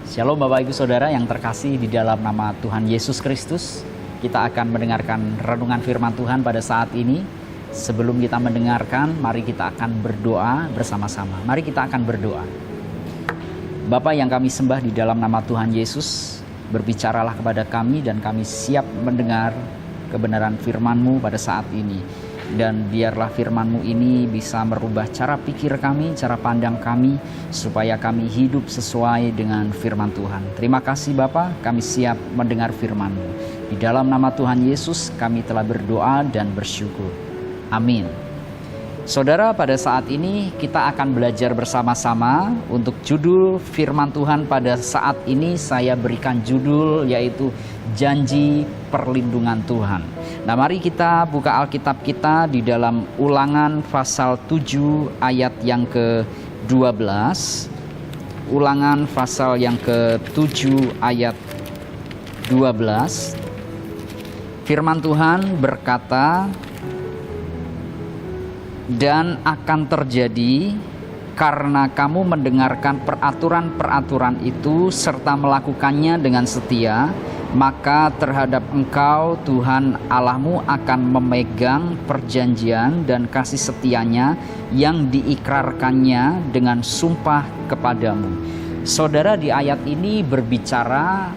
Shalom Bapak Ibu Saudara yang terkasih di dalam nama Tuhan Yesus Kristus. Kita akan mendengarkan renungan firman Tuhan pada saat ini. Sebelum kita mendengarkan, mari kita akan berdoa bersama-sama. Mari kita akan berdoa. Bapa yang kami sembah di dalam nama Tuhan Yesus, berbicaralah kepada kami dan kami siap mendengar kebenaran firman-Mu pada saat ini. Dan biarlah firman-Mu ini bisa merubah cara pikir kami, cara pandang kami, supaya kami hidup sesuai dengan firman Tuhan. Terima kasih Bapa, kami siap mendengar firman-Mu. Di dalam nama Tuhan Yesus kami telah berdoa dan bersyukur. Amin. Saudara, pada saat ini kita akan belajar bersama-sama. Untuk judul firman Tuhan pada saat ini saya berikan judul yaitu Janji Perlindungan Tuhan. Nah, mari kita buka Alkitab kita di dalam Ulangan pasal 7 ayat yang ke-12. Ulangan pasal yang ke-7 ayat 12. Firman Tuhan berkata, "Dan akan terjadi karena kamu mendengarkan peraturan-peraturan itu serta melakukannya dengan setia, maka terhadap engkau Tuhan Allahmu akan memegang perjanjian dan kasih setianya yang diikrarkannya dengan sumpah kepadamu." Saudara, di ayat ini berbicara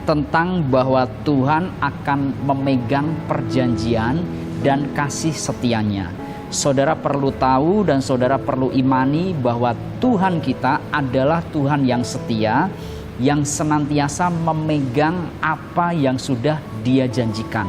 tentang bahwa Tuhan akan memegang perjanjian dan kasih setianya. Saudara perlu tahu dan saudara perlu imani bahwa Tuhan kita adalah Tuhan yang setia, yang senantiasa memegang apa yang sudah Dia janjikan.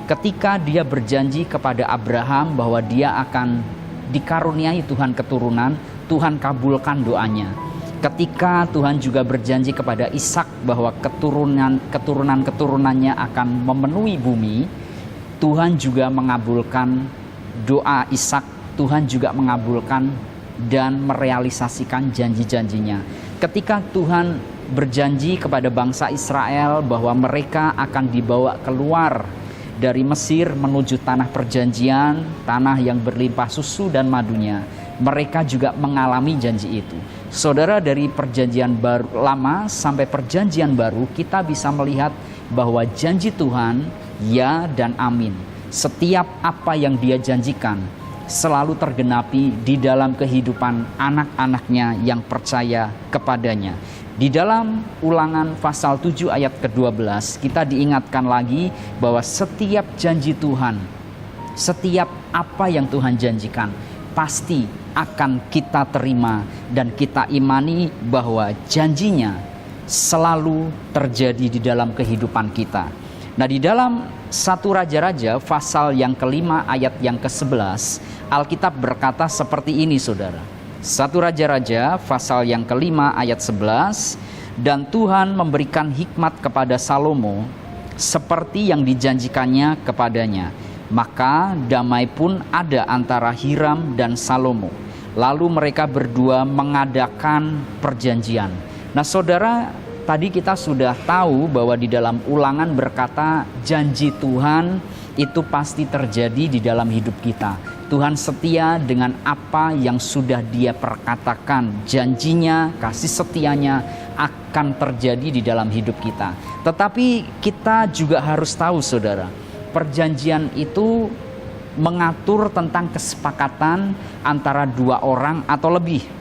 Ketika Dia berjanji kepada Abraham bahwa dia akan dikaruniai Tuhan keturunan, Tuhan kabulkan doanya. Ketika Tuhan juga berjanji kepada Ishak bahwa keturunan-keturunannya akan memenuhi bumi, Tuhan juga mengabulkan doa Ishak. Tuhan juga mengabulkan dan merealisasikan janji-janjinya. Ketika Tuhan berjanji kepada bangsa Israel bahwa mereka akan dibawa keluar dari Mesir menuju tanah perjanjian, tanah yang berlimpah susu dan madunya, mereka juga mengalami janji itu. Saudara, dari perjanjian baru lama sampai perjanjian baru, kita bisa melihat bahwa janji Tuhan ya dan amin. Setiap apa yang Dia janjikan selalu tergenapi di dalam kehidupan anak-anaknya yang percaya kepadanya. Di dalam Ulangan pasal 7 ayat ke-12 kita diingatkan lagi bahwa setiap janji Tuhan, setiap apa yang Tuhan janjikan pasti akan kita terima dan kita imani bahwa janjinya selalu terjadi di dalam kehidupan kita. Nah, di dalam 1 Raja-Raja pasal yang ke-5 ayat yang ke-11, Alkitab berkata seperti ini saudara. 1 Raja-Raja pasal yang ke-5 ayat 11, "Dan Tuhan memberikan hikmat kepada Salomo seperti yang dijanjikannya kepadanya. Maka damai pun ada antara Hiram dan Salomo. Lalu mereka berdua mengadakan perjanjian." Nah saudara, tadi kita sudah tahu bahwa di dalam Ulangan berkata janji Tuhan itu pasti terjadi di dalam hidup kita. Tuhan setia dengan apa yang sudah Dia perkatakan. Janjinya, kasih setianya akan terjadi di dalam hidup kita. Tetapi kita juga harus tahu saudara, perjanjian itu mengatur tentang kesepakatan antara dua orang atau lebih.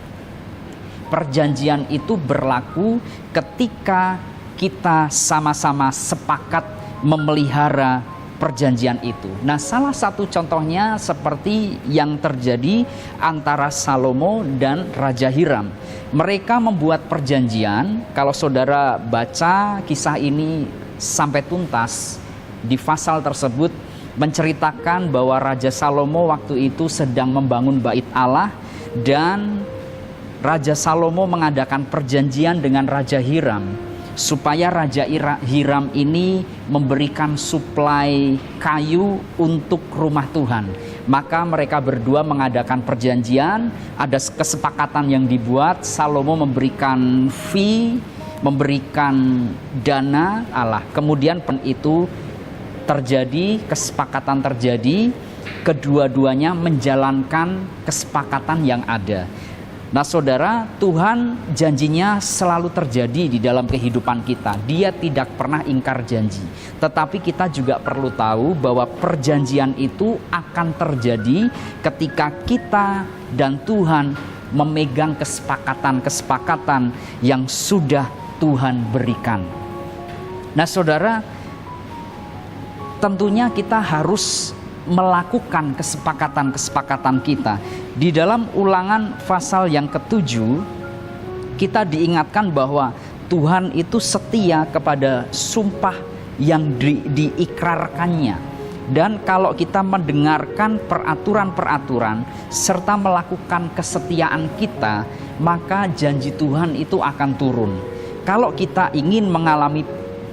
Perjanjian itu berlaku ketika kita sama-sama sepakat memelihara perjanjian itu. Nah, salah satu contohnya seperti yang terjadi antara Salomo dan Raja Hiram. Mereka membuat perjanjian. Kalau saudara baca kisah ini sampai tuntas, di pasal tersebut menceritakan bahwa Raja Salomo waktu itu sedang membangun bait Allah dan Raja Salomo mengadakan perjanjian dengan Raja Hiram supaya Raja Hiram ini memberikan suplai kayu untuk rumah Tuhan. Maka mereka berdua mengadakan perjanjian, ada kesepakatan yang dibuat. Salomo memberikan fee, memberikan dana Allah. Kemudian itu terjadi, kesepakatan terjadi, kedua-duanya menjalankan kesepakatan yang ada. Nah saudara, Tuhan janjinya selalu terjadi di dalam kehidupan kita. Dia tidak pernah ingkar janji. Tetapi kita juga perlu tahu bahwa perjanjian itu akan terjadi ketika kita dan Tuhan memegang kesepakatan-kesepakatan yang sudah Tuhan berikan. Nah saudara, tentunya kita harus melakukan kesepakatan-kesepakatan kita. Di dalam Ulangan pasal yang ke-7, kita diingatkan bahwa Tuhan itu setia kepada sumpah yang diikrarkannya. Dan kalau kita mendengarkan peraturan-peraturan serta melakukan kesetiaan kita, maka janji Tuhan itu akan turun. Kalau kita ingin mengalami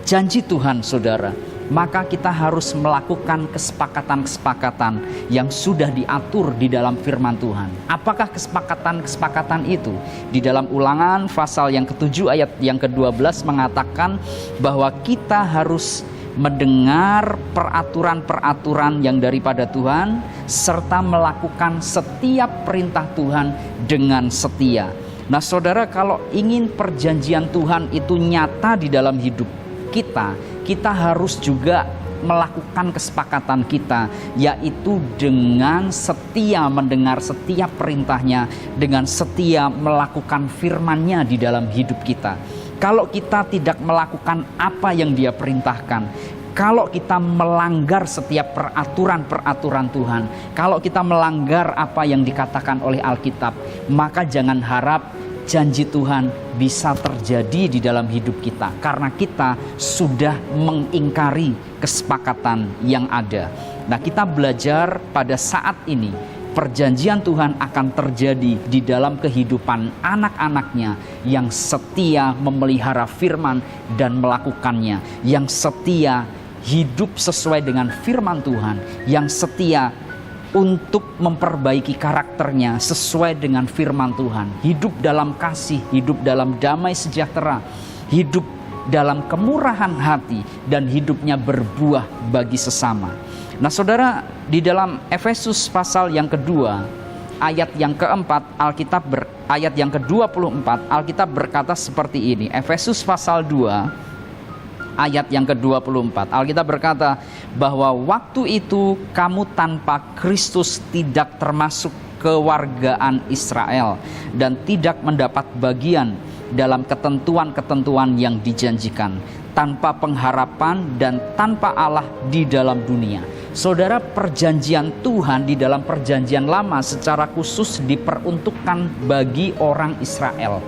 janji Tuhan, saudara, maka kita harus melakukan kesepakatan-kesepakatan yang sudah diatur di dalam firman Tuhan. Apakah kesepakatan-kesepakatan itu? Di dalam Ulangan pasal yang ke-7 ayat yang ke-12 mengatakan bahwa kita harus mendengar peraturan-peraturan yang daripada Tuhan serta melakukan setiap perintah Tuhan dengan setia. Nah saudara, kalau ingin perjanjian Tuhan itu nyata di dalam hidup kita harus juga melakukan kesepakatan kita, yaitu dengan setia mendengar setiap perintahnya, dengan setia melakukan firman-Nya di dalam hidup kita. Kalau kita tidak melakukan apa yang Dia perintahkan, kalau kita melanggar setiap peraturan-peraturan Tuhan, kalau kita melanggar apa yang dikatakan oleh Alkitab, maka jangan harap janji Tuhan bisa terjadi di dalam hidup kita, karena kita sudah mengingkari kesepakatan yang ada. Nah, kita belajar pada saat ini perjanjian Tuhan akan terjadi di dalam kehidupan anak-anaknya yang setia memelihara firman dan melakukannya, yang setia hidup sesuai dengan firman Tuhan, yang setia untuk memperbaiki karakternya sesuai dengan firman Tuhan, hidup dalam kasih, hidup dalam damai sejahtera, hidup dalam kemurahan hati, dan hidupnya berbuah bagi sesama. Nah saudara, di dalam Efesus pasal yang kedua ayat yang keempat, ayat yang ke-24, Alkitab berkata seperti ini. Efesus pasal 2 ayat yang ke-24, Alkitab berkata bahwa waktu itu kamu tanpa Kristus tidak termasuk kewargaan Israel dan tidak mendapat bagian dalam ketentuan-ketentuan yang dijanjikan, tanpa pengharapan dan tanpa Allah di dalam dunia. Saudara, perjanjian Tuhan di dalam perjanjian lama secara khusus diperuntukkan bagi orang Israel.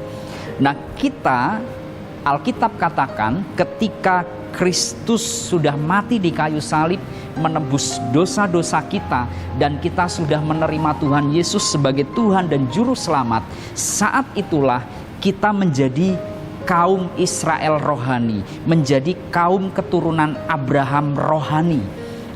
Nah, kita, Alkitab katakan ketika Kristus sudah mati di kayu salib menebus dosa-dosa kita dan kita sudah menerima Tuhan Yesus sebagai Tuhan dan Juru Selamat, saat itulah kita menjadi kaum Israel rohani, menjadi kaum keturunan Abraham rohani.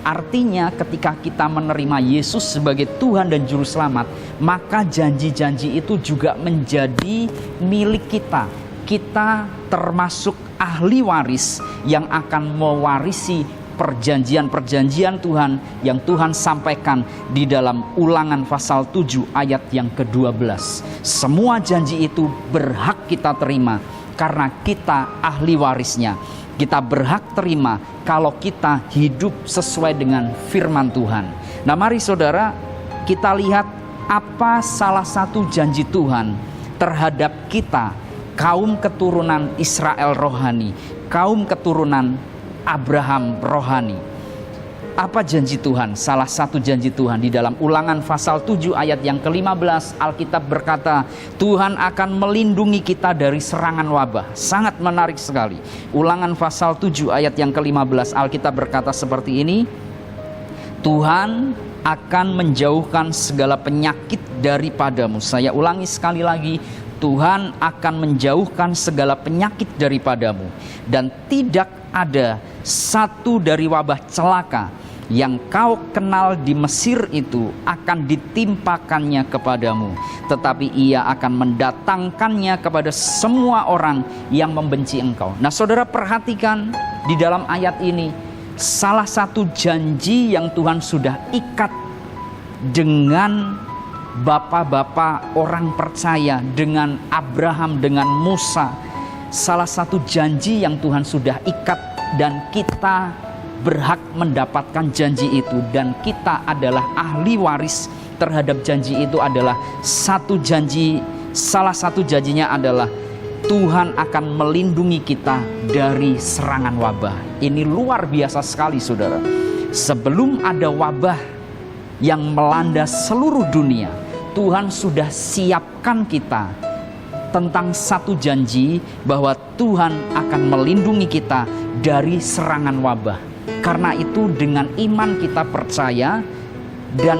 Artinya ketika kita menerima Yesus sebagai Tuhan dan Juru Selamat, maka janji-janji itu juga menjadi milik kita. Kita termasuk ahli waris yang akan mewarisi perjanjian-perjanjian Tuhan yang Tuhan sampaikan di dalam Ulangan pasal 7 ayat yang ke-12. Semua janji itu berhak kita terima karena kita ahli warisnya. Kita berhak terima kalau kita hidup sesuai dengan firman Tuhan. Nah mari saudara, kita lihat apa salah satu janji Tuhan terhadap kita, kaum keturunan Israel rohani, kaum keturunan Abraham rohani. Apa janji Tuhan? Salah satu janji Tuhan di dalam Ulangan pasal 7 ayat yang ke-15, Alkitab berkata Tuhan akan melindungi kita dari serangan wabah. Sangat menarik sekali. Ulangan pasal 7 ayat yang ke-15, Alkitab berkata seperti ini, Tuhan akan menjauhkan segala penyakit daripadamu. Saya ulangi sekali lagi, Tuhan akan menjauhkan segala penyakit daripadamu, dan tidak ada satu dari wabah celaka yang kau kenal di Mesir itu akan ditimpakannya kepadamu, tetapi ia akan mendatangkannya kepada semua orang yang membenci engkau. Nah saudara, perhatikan di dalam ayat ini salah satu janji yang Tuhan sudah ikat dengan bapak-bapak orang percaya, dengan Abraham, dengan Musa. Salah satu janji yang Tuhan sudah ikat dan kita berhak mendapatkan janji itu, dan kita adalah ahli waris terhadap janji itu adalah satu janji. Salah satu janjinya adalah Tuhan akan melindungi kita dari serangan wabah. Ini luar biasa sekali, saudara. Sebelum ada wabah yang melanda seluruh dunia, Tuhan sudah siapkan kita tentang satu janji bahwa Tuhan akan melindungi kita dari serangan wabah. Karena itu dengan iman kita percaya dan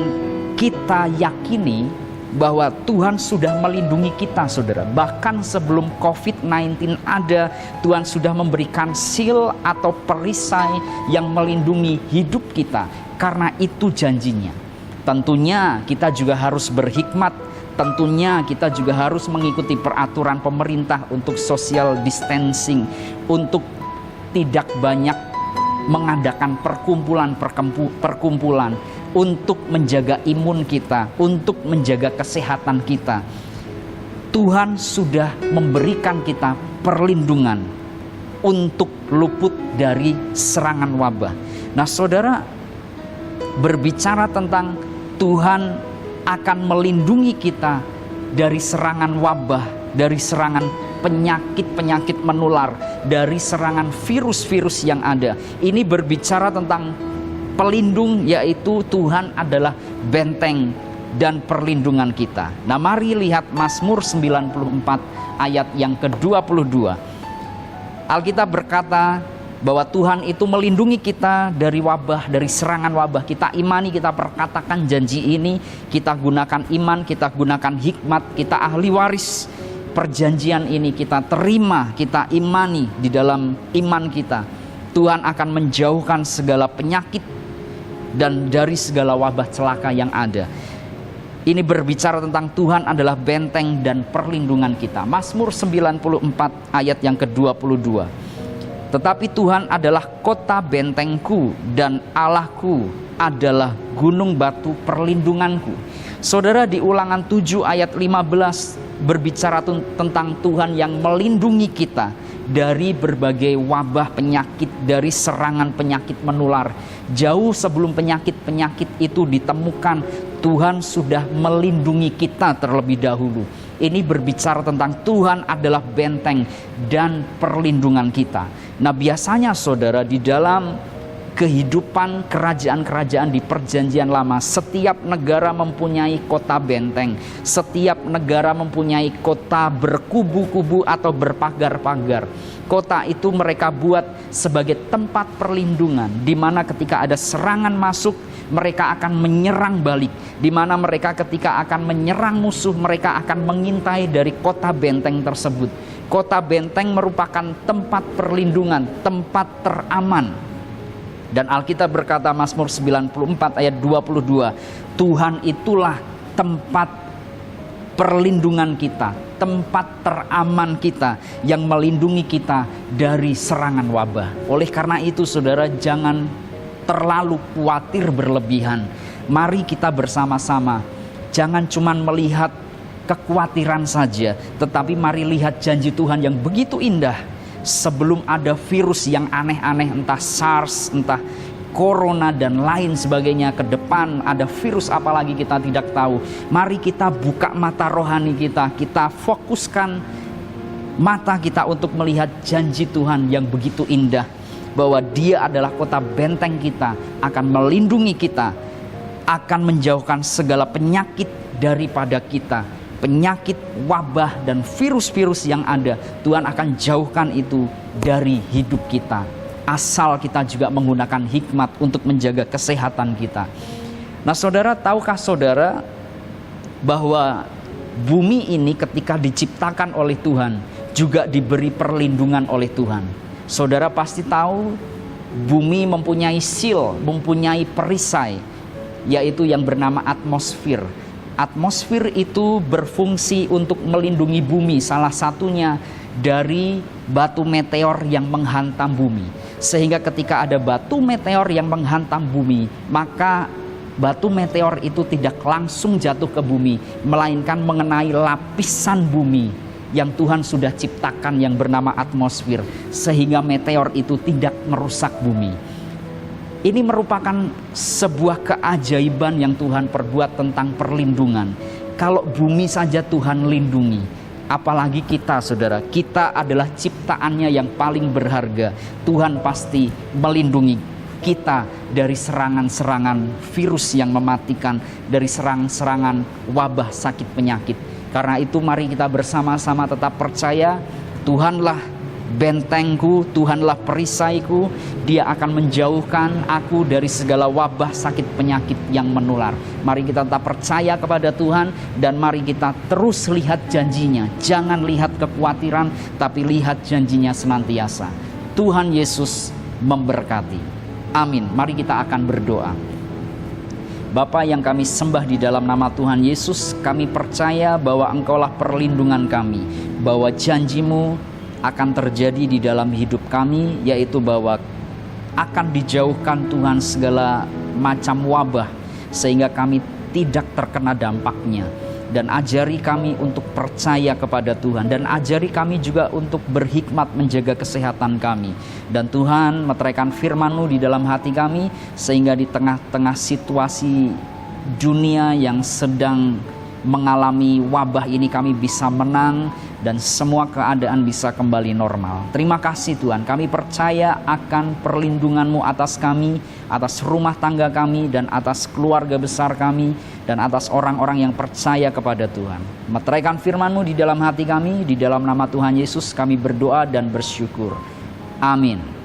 kita yakini bahwa Tuhan sudah melindungi kita, saudara. Bahkan sebelum COVID-19 ada, Tuhan sudah memberikan seal atau perisai yang melindungi hidup kita. Karena itu janjinya. Tentunya kita juga harus berhikmat. Tentunya kita juga harus mengikuti peraturan pemerintah untuk social distancing, untuk tidak banyak mengadakan perkumpulan, untuk menjaga imun kita, untuk menjaga kesehatan kita. Tuhan sudah memberikan kita perlindungan untuk luput dari serangan wabah. Nah, saudara, berbicara tentang Tuhan akan melindungi kita dari serangan wabah, dari serangan penyakit-penyakit menular, dari serangan virus-virus yang ada. Ini berbicara tentang pelindung, yaitu Tuhan adalah benteng dan perlindungan kita. Nah, mari lihat Mazmur 94 ayat yang ke-22. Alkitab berkata bahwa Tuhan itu melindungi kita dari wabah, dari serangan wabah. Kita imani, kita perkatakan janji ini, kita gunakan iman, kita gunakan hikmat, kita ahli waris perjanjian ini, kita terima, kita imani di dalam iman kita. Tuhan akan menjauhkan segala penyakit dan dari segala wabah celaka yang ada. Ini berbicara tentang Tuhan adalah benteng dan perlindungan kita. Mazmur 94 ayat yang ke-22. Tetapi Tuhan adalah kota bentengku dan Allahku adalah gunung batu perlindunganku. Saudara, di Ulangan 7 ayat 15 berbicara tentang Tuhan yang melindungi kita dari berbagai wabah penyakit, dari serangan penyakit menular. Jauh sebelum penyakit-penyakit itu ditemukan, Tuhan sudah melindungi kita terlebih dahulu. Ini berbicara tentang Tuhan adalah benteng dan perlindungan kita. Nah, biasanya saudara, di dalam kehidupan kerajaan-kerajaan di perjanjian lama, setiap negara mempunyai kota benteng. Setiap negara mempunyai kota berkubu-kubu atau berpagar-pagar. Kota itu mereka buat sebagai tempat perlindungan, di mana ketika ada serangan masuk, mereka akan menyerang balik. Di mana mereka ketika akan menyerang musuh, mereka akan mengintai dari kota benteng tersebut. Kota benteng merupakan tempat perlindungan, tempat teraman. Dan Alkitab berkata, Mazmur 94 ayat 22, Tuhan itulah tempat perlindungan kita, tempat teraman kita, yang melindungi kita dari serangan wabah. Oleh karena itu, saudara, jangan terlalu khawatir berlebihan. Mari kita bersama-sama, jangan cuma melihat kekhawatiran saja, tetapi mari lihat janji Tuhan yang begitu indah. Sebelum ada virus yang aneh-aneh, entah SARS, entah Corona dan lain sebagainya, ke depan ada virus apalagi kita tidak tahu. Mari kita buka mata rohani kita, kita fokuskan mata kita untuk melihat janji Tuhan yang begitu indah, bahwa Dia adalah kota benteng kita, akan melindungi kita, akan menjauhkan segala penyakit daripada kita. Penyakit, wabah, dan virus-virus yang ada, Tuhan akan jauhkan itu dari hidup kita. Asal kita juga menggunakan hikmat untuk menjaga kesehatan kita. Nah, saudara, tahukah saudara bahwa bumi ini ketika diciptakan oleh Tuhan juga diberi perlindungan oleh Tuhan. Saudara pasti tahu bumi mempunyai seal, mempunyai perisai, yaitu yang bernama atmosfer. Atmosfer itu berfungsi untuk melindungi bumi, salah satunya dari batu meteor yang menghantam bumi. Sehingga ketika ada batu meteor yang menghantam bumi, maka batu meteor itu tidak langsung jatuh ke bumi, melainkan mengenai lapisan bumi yang Tuhan sudah ciptakan yang bernama atmosfer, sehingga meteor itu tidak merusak bumi. Ini merupakan sebuah keajaiban yang Tuhan perbuat tentang perlindungan. Kalau bumi saja Tuhan lindungi, apalagi kita, saudara. Kita adalah ciptaannya yang paling berharga. Tuhan pasti melindungi kita dari serangan-serangan virus yang mematikan, dari serangan-serangan wabah sakit penyakit. Karena itu mari kita bersama-sama tetap percaya, Tuhanlah bentengku, Tuhanlah perisaiku. Dia akan menjauhkan aku dari segala wabah sakit penyakit yang menular. Mari kita tetap percaya kepada Tuhan, dan mari kita terus lihat janjinya. Jangan lihat kekhawatiran, tapi lihat janjinya senantiasa. Tuhan Yesus memberkati. Amin. Mari kita akan berdoa. Bapa yang kami sembah di dalam nama Tuhan Yesus, kami percaya bahwa Engkaulah perlindungan kami, bahwa janjimu akan terjadi di dalam hidup kami, yaitu bahwa akan dijauhkan Tuhan segala macam wabah, sehingga kami tidak terkena dampaknya. Dan ajari kami untuk percaya kepada Tuhan, dan ajari kami juga untuk berhikmat menjaga kesehatan kami. Dan Tuhan meteraikan firman-Mu di dalam hati kami, sehingga di tengah-tengah situasi dunia yang sedang mengalami wabah ini kami bisa menang dan semua keadaan bisa kembali normal. Terima kasih Tuhan, kami percaya akan perlindungan-Mu atas kami, atas rumah tangga kami, dan atas keluarga besar kami, dan atas orang-orang yang percaya kepada Tuhan. Meteraikan firman-Mu di dalam hati kami, di dalam nama Tuhan Yesus kami berdoa dan bersyukur. Amin.